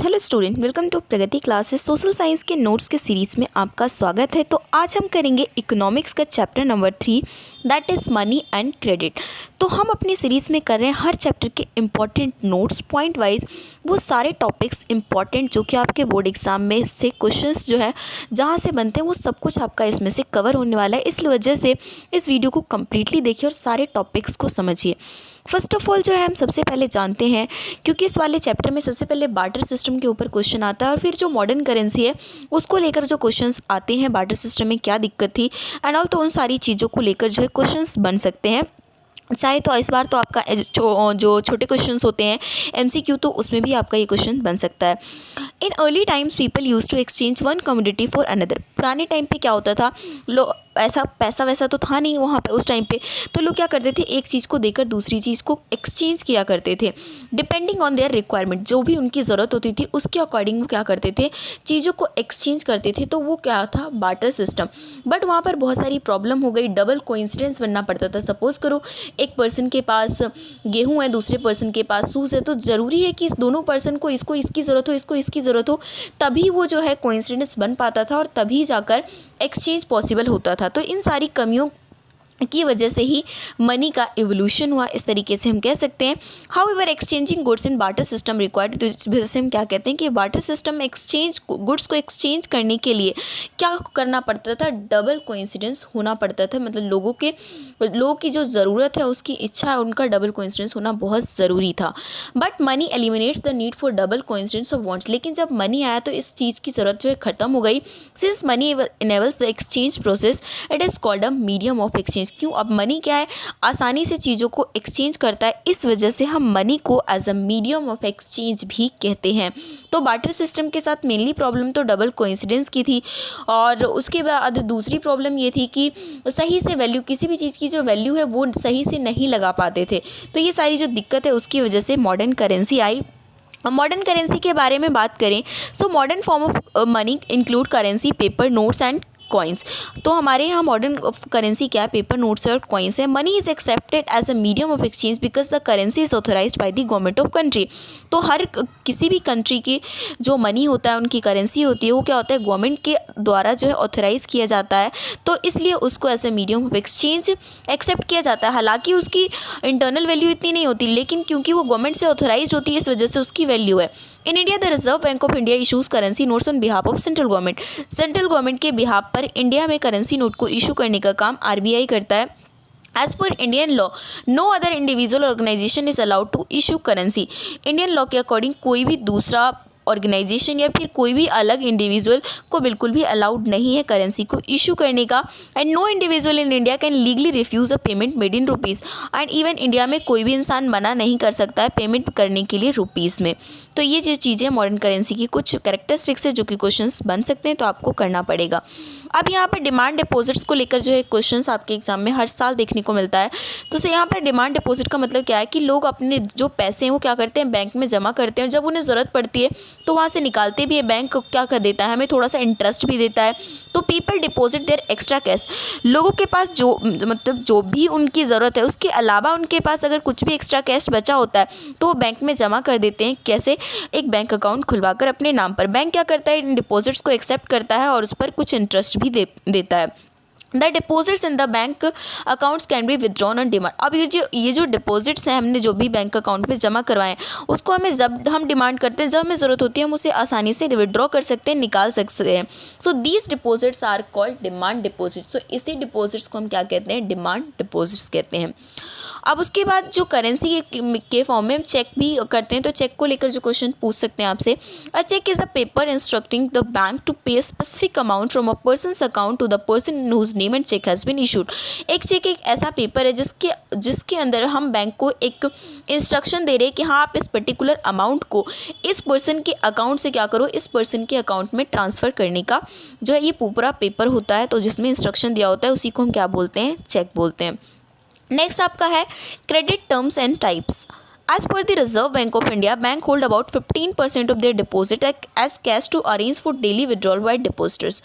Hello student, welcome to Pragati classes. Social science के notes के series में आपका स्वागत है। तो आज हम करेंगे इकोनॉमिक्स का chapter number 3, that is money and credit. तो हम अपनी सीरीज़ में कर रहे हैं हर चैप्टर के इम्पॉर्टेंट नोट्स पॉइंट वाइज, वो सारे टॉपिक्स इंपॉर्टेंट जो कि आपके बोर्ड एग्जाम में से क्वेश्चंस जो है जहाँ से बनते हैं वो सब कुछ आपका इसमें से कवर होने वाला है। इस वजह से इस वीडियो को कम्प्लीटली देखिए और सारे टॉपिक्स को समझिए। फर्स्ट ऑफ ऑल जो है हम सबसे पहले जानते हैं, क्योंकि इस वाले चैप्टर में सबसे पहले बार्टर सिस्टम के ऊपर क्वेश्चन आता है और फिर जो मॉडर्न करेंसी है उसको लेकर जो क्वेश्चंस आते हैं, बार्टर सिस्टम में क्या दिक्कत थी एंड ऑल, तो उन सारी चीज़ों को लेकर जो है क्वेश्चंस बन सकते हैं। चाहे तो इस बार तो आपका जो छोटे क्वेश्चंस होते हैं MCQ, तो उसमें भी आपका ये क्वेश्चन बन सकता है। In early times people use to exchange one commodity for another. पुराने टाइम पे क्या होता था, ऐसा पैसा वैसा तो था नहीं वहाँ पे उस टाइम पे, तो लोग क्या करते थे, एक चीज़ को देकर दूसरी चीज़ को एक्सचेंज किया करते थे डिपेंडिंग ऑन देयर रिक्वायरमेंट। जो भी उनकी ज़रूरत होती थी उसके अकॉर्डिंग वो क्या करते थे, चीज़ों को एक्सचेंज करते थे। तो वो क्या था, बार्टर सिस्टम। बट वहाँ पर बहुत सारी प्रॉब्लम हो गई, डबल कोइंसिडेंस बनना पड़ता था। सपोज़ करो एक पर्सन के पास गेहूँ है, दूसरे पर्सन के पास सूज है, तो ज़रूरी है कि इस दोनों पर्सन को इसको इसकी ज़रूरत हो, इसको इसकी ज़रूरत हो, तभी वो जो है कोइंसिडेंस बन पाता था और तभी जाकर एक्सचेंज पॉसिबल होता था। तो इन सारी कमियों की वजह से ही मनी का इवोल्यूशन हुआ, इस तरीके से हम कह सकते हैं। How ever exchanging goods in barter system required, तो इस वजह से हम क्या कहते हैं कि बार्टर सिस्टम में एक्सचेंज गुड्स को एक्सचेंज करने के लिए क्या करना पड़ता था, डबल कोइंसिडेंस होना पड़ता था। मतलब लोगों की जो ज़रूरत है, उसकी इच्छा है, उनका डबल कोइंसिडेंस होना बहुत ज़रूरी था। But money eliminates the need for double coincidence of wants. लेकिन जब मनी आया तो इस चीज़ की ज़रूरत जो है ख़त्म हो गई। Since money enables the exchange process, it is called a medium of exchange. क्यों, अब मनी क्या है, आसानी से चीज़ों को एक्सचेंज करता है, इस वजह से हम मनी को as a medium of exchange भी कहते हैं। तो बार्टर सिस्टम के साथ मेनली प्रॉब्लम तो डबल कोइंसिडेंस की थी, और उसके बाद दूसरी प्रॉब्लम ये थी कि सही से वैल्यू, किसी भी चीज़ की जो वैल्यू है वो सही से नहीं लगा पाते थे। तो ये सारी जो दिक्कत है उसकी वजह से मॉडर्न करेंसी आई। मॉडर्न करेंसी के बारे में बात करें, so modern form of money include currency, paper, notes and coins. तो हमारे यहाँ मॉडर्न करेंसी क्या है, पेपर, नोट्स और कॉइन्स है। Money is accepted as a medium of exchange because the currency is authorised by the government of country. तो हर किसी भी कंट्री की जो मनी होता है, उनकी करेंसी होती है, वो क्या होता है, गवर्नमेंट के द्वारा जो है ऑथराइज़ किया जाता है। तो इसलिए उसको as a medium of exchange accept किया जाता है। हालांकि उसकी इंटरनल वैल्यू इतनी नहीं होती, लेकिन क्योंकि वो गवर्नमेंट से ऑथराइज होती है, इस वजह से उसकी वैल्यू है। In India the reserve bank of India issues currency notes on behalf of central government. Central government के बिहाफ पर इंडिया में करेंसी नोट को इशू करने का काम RBI करता है। As per Indian law, no other individual organization is allowed to issue currency. Indian law के अकॉर्डिंग कोई भी दूसरा ऑर्गेनाइजेशन या फिर कोई भी अलग इंडिविजुअल को बिल्कुल भी अलाउड नहीं है करेंसी को इशू करने का। And no individual in India can legally refuse a payment made in rupees. And even India में कोई भी इंसान मना नहीं कर सकता है पेमेंट करने के लिए रुपीज़ में। तो ये जो चीज़ें मॉडर्न करेंसी की कुछ कैरेक्टरिस्टिक्स है जो कि क्वेश्चंस बन सकते हैं, तो आपको करना पड़ेगा। अब यहाँ पर डिमांड डिपॉजिट्स को लेकर जो है क्वेश्चंस आपके एग्जाम में हर साल देखने को मिलता है। तो यहाँ पर डिमांड डिपॉजिट का मतलब क्या है कि लोग अपने जो पैसे हैं वो क्या करते हैं, बैंक में जमा करते हैं। जब उन्हें ज़रूरत पड़ती है तो वहाँ से निकालते भी है। बैंक क्या कर देता है, हमें थोड़ा सा इंटरेस्ट भी देता है। तो people deposit their extra cash. लोगों के पास जो भी उनकी ज़रूरत है उसके अलावा उनके पास अगर कुछ भी एक्स्ट्रा कैश बचा होता है तो वो बैंक में जमा कर देते हैं। कैसे, एक बैंक अकाउंट खुलवाकर अपने नाम पर। बैंक क्या करता है, इन डिपॉजिट्स को एक्सेप्ट करता है और उस पर कुछ इंटरेस्ट भी देता है। The deposits in the bank accounts can be withdrawn on demand. अब ये जो डिपॉजिट्स हैं, हमने जो भी बैंक अकाउंट में जमा करवाएं, उसको हमें जब हम डिमांड करते हैं, जब हमें ज़रूरत होती है, हम उसे आसानी से विदड्रॉ कर सकते हैं, निकाल सकते हैं। So these deposits are called demand deposits. तो इसी डिपॉजिट्स को हम क्या कहते हैं, डिमांड डिपॉजिट्स कहते हैं। अब उसके बाद जो करेंसी के फॉर्म में हम चेक भी करते हैं, तो चेक को लेकर जो क्वेश्चन पूछ सकते हैं आपसे, a cheque is a paper instructing the bank to pay specific amount from a person's account to the person whose name and cheque has been issued. एक चेक एक ऐसा पेपर है जिसके अंदर हम बैंक को एक इंस्ट्रक्शन दे रहे हैं कि हाँ, आप इस पर्टिकुलर अमाउंट को इस पर्सन के अकाउंट से क्या करो, इस पर्सन के अकाउंट में ट्रांसफ़र करने का जो है ये पूरा पेपर होता है। तो जिसमें इंस्ट्रक्शन दिया होता है उसी को हम क्या बोलते हैं, चेक बोलते हैं। नेक्स्ट आपका है credit terms and types. As per the Reserve Bank of India, bank hold about 15% of their deposit as cash to arrange for daily withdrawal by depositors.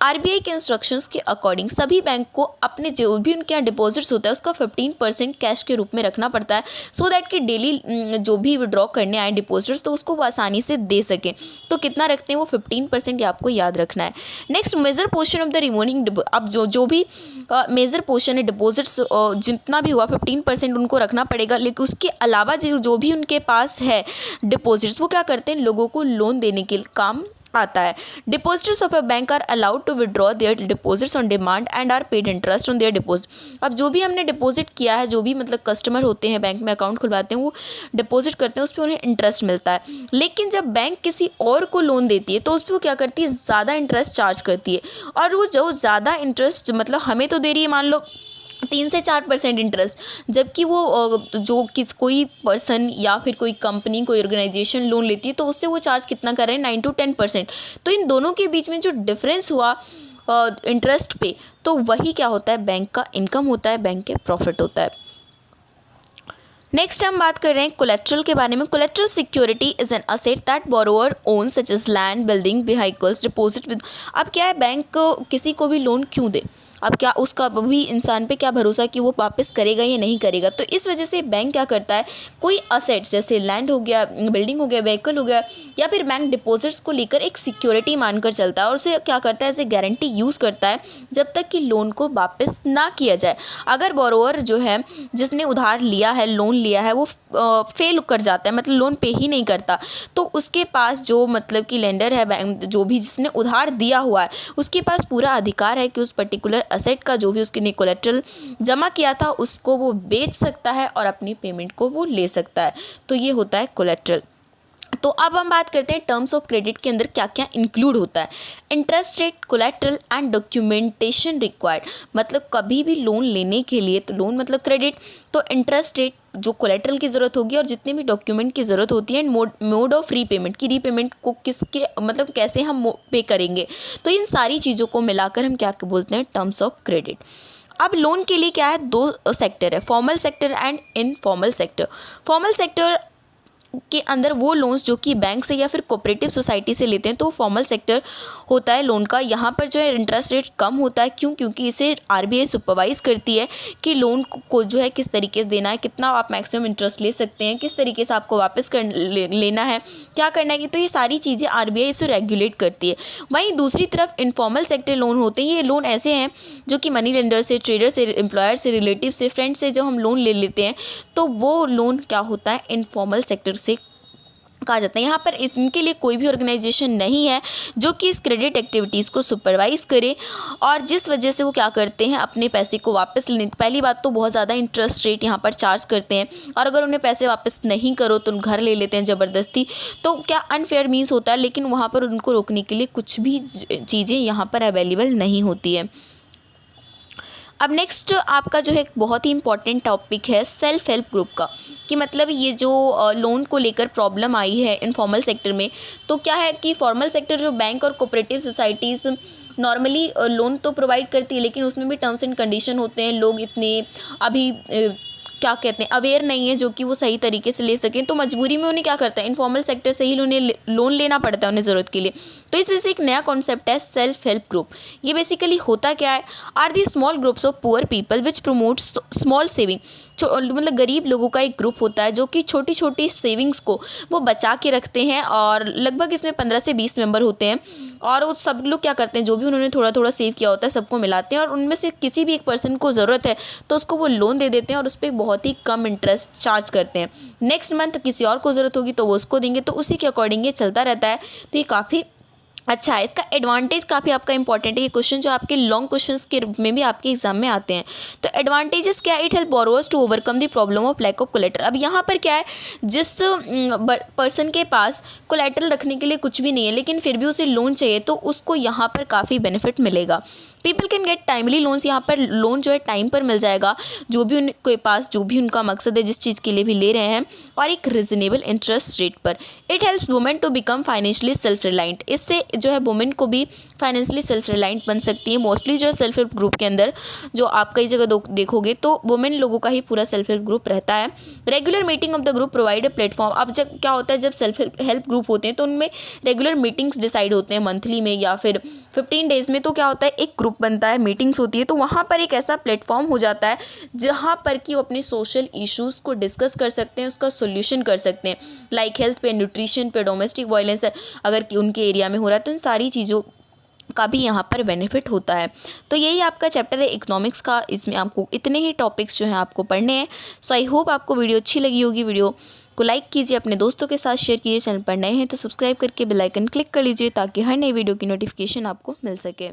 RBI के इंस्ट्रक्शंस के अकॉर्डिंग सभी bank को अपने जो भी उनके यहाँ डिपॉजिट्स होता है उसका 15% कैश के रूप में रखना पड़ता है, सो दैट कि डेली जो भी विड्रॉ करने आए डिपॉजिट्स तो उसको वो आसानी से दे सकें। तो कितना रखते हैं वो 15%, ये आपको याद रखना है। Next, major portion of the remaining, अब जो भी मेजर पोर्शन है डिपॉजिट्स जितना भी हुआ 15% उनको रखना पड़ेगा, लेकिन उसके अलावा जो भी उनके पास है डिपॉजिट्स वो क्या करते हैं, लोगों को लोन देने के काम आता है। Depositors of a bank are allowed to withdraw their deposits on demand and are paid interest on their deposit. अब जो भी हमने डिपॉजिट किया है, जो भी मतलब कस्टमर होते हैं बैंक में अकाउंट खुलवाते हैं, वो डिपॉजिट करते हैं, उस पर उन्हें इंटरेस्ट मिलता है। लेकिन जब बैंक किसी और को लोन देती है तो उस पर वो क्या करती है, ज़्यादा इंटरेस्ट चार्ज करती है। और वो जो ज़्यादा इंटरेस्ट मतलब हमें तो दे रही है मान लो 3 से 4% इंटरेस्ट, जबकि वो जो कोई पर्सन या फिर कोई कंपनी कोई ऑर्गेनाइजेशन लोन लेती है तो उससे वो चार्ज कितना कर रहे हैं, 9 to 10%। तो इन दोनों के बीच में जो डिफरेंस हुआ इंटरेस्ट पे, तो वही क्या होता है, बैंक का इनकम होता है, बैंक के प्रॉफिट होता है। नेक्स्ट हम बात कर रहे हैं कोलेट्रल के बारे में। Collateral security is an asset that borrower own such as land, building, vehicles, deposit with. अब क्या है, बैंक किसी को भी लोन क्यों दे, अब क्या उसका भी इंसान पे क्या भरोसा कि वो वापस करेगा या नहीं करेगा। तो इस वजह से बैंक क्या करता है, कोई असेट जैसे लैंड हो गया, बिल्डिंग हो गया, व्हीकल हो गया, या फिर बैंक डिपॉजिट्स को लेकर एक सिक्योरिटी मानकर चलता है और उसे क्या करता है, एज ए गारंटी यूज़ करता है जब तक कि लोन को वापस ना किया जाए। अगर बोरोवर जो है जिसने उधार लिया है, लोन लिया है, वो फेल कर जाता है, मतलब लोन पे ही नहीं करता, तो उसके पास जो मतलब कि लेंडर है, बैंक जो भी जिसने उधार दिया हुआ है, उसके पास पूरा अधिकार है कि उस पर्टिकुलर असेट का जो भी उसके कोलेट्रल जमा किया था उसको वो बेच सकता है और अपनी पेमेंट को वो ले सकता है। तो ये होता है कोलेट्रल। तो अब हम बात करते हैं टर्म्स ऑफ क्रेडिट के अंदर क्या क्या इंक्लूड होता है। Interest rate, collateral and documentation required, मतलब कभी भी लोन लेने के लिए, तो लोन मतलब क्रेडिट, तो इंटरेस्ट रेट जो कोलेट्रल की ज़रूरत होगी और जितने भी डॉक्यूमेंट की ज़रूरत होती है, एंड मोड ऑफ रीपेमेंट की रीपेमेंट को किसके मतलब कैसे हम पे करेंगे, तो इन सारी चीज़ों को मिलाकर हम क्या बोलते हैं, टर्म्स ऑफ क्रेडिट। अब लोन के लिए क्या है, 2 सेक्टर है, formal sector and informal sector. Formal sector के अंदर वो लोन्स जो कि बैंक से या फिर कोऑपरेटिव सोसाइटी से लेते हैं, तो फॉर्मल सेक्टर होता है लोन का। यहाँ पर जो है इंटरेस्ट रेट कम होता है, क्योंकि इसे आरबीआई सुपरवाइज करती है कि लोन को जो है किस तरीके से देना है, कितना आप मैक्सिमम इंटरेस्ट ले सकते हैं, किस तरीके से आपको वापस लेना है, क्या करना है, तो ये सारी चीज़ें आरबीआई इसे रेगुलेट करती है। वहीं दूसरी तरफ इनफॉर्मल सेक्टर लोन होते हैं, ये लोन ऐसे हैं जो कि मनी लेंडर से, ट्रेडर से, एम्प्लॉयर से, रिलेटिव से, फ्रेंड से जब हम लोन ले लेते हैं तो वो लोन क्या होता है, इनफॉर्मल सेक्टर से कहा जाता है। यहाँ पर इनके लिए कोई भी ऑर्गेनाइजेशन नहीं है जो कि इस क्रेडिट एक्टिविटीज़ को सुपरवाइज़ करे, और जिस वजह से वो क्या करते हैं, अपने पैसे को वापस लेने, पहली बात तो बहुत ज़्यादा इंटरेस्ट रेट यहाँ पर चार्ज करते हैं, और अगर उन्हें पैसे वापस नहीं करो तो घर ले लेते हैं ज़बरदस्ती, तो क्या अनफेयर मीन्स होता है। लेकिन वहाँ पर उनको रोकने के लिए कुछ भी चीज़ें यहाँ पर अवेलेबल नहीं होती है। अब नेक्स्ट आपका जो है बहुत ही इंपॉर्टेंट टॉपिक है सेल्फ हेल्प ग्रुप का, कि मतलब ये जो लोन को लेकर प्रॉब्लम आई है इनफॉर्मल सेक्टर में, तो क्या है कि फॉर्मल सेक्टर जो बैंक और कोऑपरेटिव सोसाइटीज़ नॉर्मली लोन तो प्रोवाइड करती है, लेकिन उसमें भी टर्म्स एंड कंडीशन होते हैं। लोग इतने अभी क्या कहते हैं अवेयर नहीं है जो कि वो सही तरीके से ले सकें, तो मजबूरी में उन्हें क्या करता है, इनफॉर्मल सेक्टर से ही उन्हें लोन लेना पड़ता है उन्हें ज़रूरत के लिए। तो इस वजह से एक नया कॉन्सेप्ट है सेल्फ हेल्प ग्रुप। ये बेसिकली होता क्या है, are the small groups of poor people which promotes small saving, मतलब गरीब लोगों का एक ग्रुप होता है जो कि छोटी छोटी सेविंग्स को वो बचा के रखते हैं, और लगभग इसमें 15 से 20 मेंबर होते हैं, और वो सब लोग क्या करते हैं, जो भी उन्होंने थोड़ा थोड़ा सेव किया होता है सबको मिलाते हैं, और उनमें से किसी भी एक पर्सन को ज़रूरत है तो उसको वो लोन दे देते हैं, और उस पर बहुत ही कम इंटरेस्ट चार्ज करते हैं। नेक्स्ट मंथ किसी और को ज़रूरत होगी तो वो उसको देंगे, तो उसी के अकॉर्डिंग ये चलता रहता है। तो ये काफ़ी अच्छा है, इसका एडवांटेज काफ़ी आपका इंपॉर्टेंट है। ये क्वेश्चन जो आपके लॉन्ग क्वेश्चंस के रूप में भी आपके एग्जाम में आते हैं। तो एडवांटेजेस क्या है, it help borrowers to overcome the problem of lack of collateral. अब यहाँ पर क्या है, जिस पर्सन के पास कोलेटरल रखने के लिए कुछ भी नहीं है लेकिन फिर भी उसे लोन चाहिए, तो उसको यहाँ पर काफ़ी बेनिफिट मिलेगा। People can get timely loans, यहाँ पर लोन जो है टाइम पर मिल जाएगा, जो भी उनके पास जो भी उनका मकसद है, जिस चीज़ के लिए भी ले रहे हैं, और एक रिजनेबल इंटरेस्ट रेट पर। It helps women to become financially self reliant, इससे जो है वुमेन को भी फाइनेंशियली सेल्फ रिलायंट बन सकती है। मोस्टली जो है सेल्फ हेल्प ग्रुप के अंदर जो आप कई जगह देखोगे तो वुमेन लोगों का ही पूरा सेल्फ हेल्प ग्रुप रहता है। Regular meeting of the group provide a platform. अब जब क्या होता है, जब सेल्फ हेल्प ग्रुप होते हैं तो उनमें रेगुलर मीटिंग्स डिसाइड होते हैं मंथली में या फिर 15 डेज में। तो क्या होता है, एक ग्रुप बनता है, मीटिंग्स होती है, तो वहाँ पर एक ऐसा प्लेटफॉर्म हो जाता है जहाँ पर कि वो अपने सोशल इश्यूज़ को डिस्कस कर सकते हैं, उसका सोल्यूशन कर सकते हैं। लाइक हेल्थ पे, न्यूट्रिशन पे, डोमेस्टिक वायलेंस अगर कि उनके एरिया में हो रहा है तो इन सारी चीज़ों का भी यहाँ पर बेनिफिट होता है। तो यही आपका चैप्टर है इकोनॉमिक्स का। इसमें आपको इतने ही टॉपिक्स जो हैं आपको पढ़ने हैं। सो आई होप आपको वीडियो अच्छी लगी होगी। वीडियो को लाइक कीजिए, अपने दोस्तों के साथ शेयर कीजिए। चैनल पर नए हैं तो सब्सक्राइब करके बेल आइकन क्लिक कर लीजिए ताकि हर नई वीडियो की नोटिफिकेशन आपको मिल सके।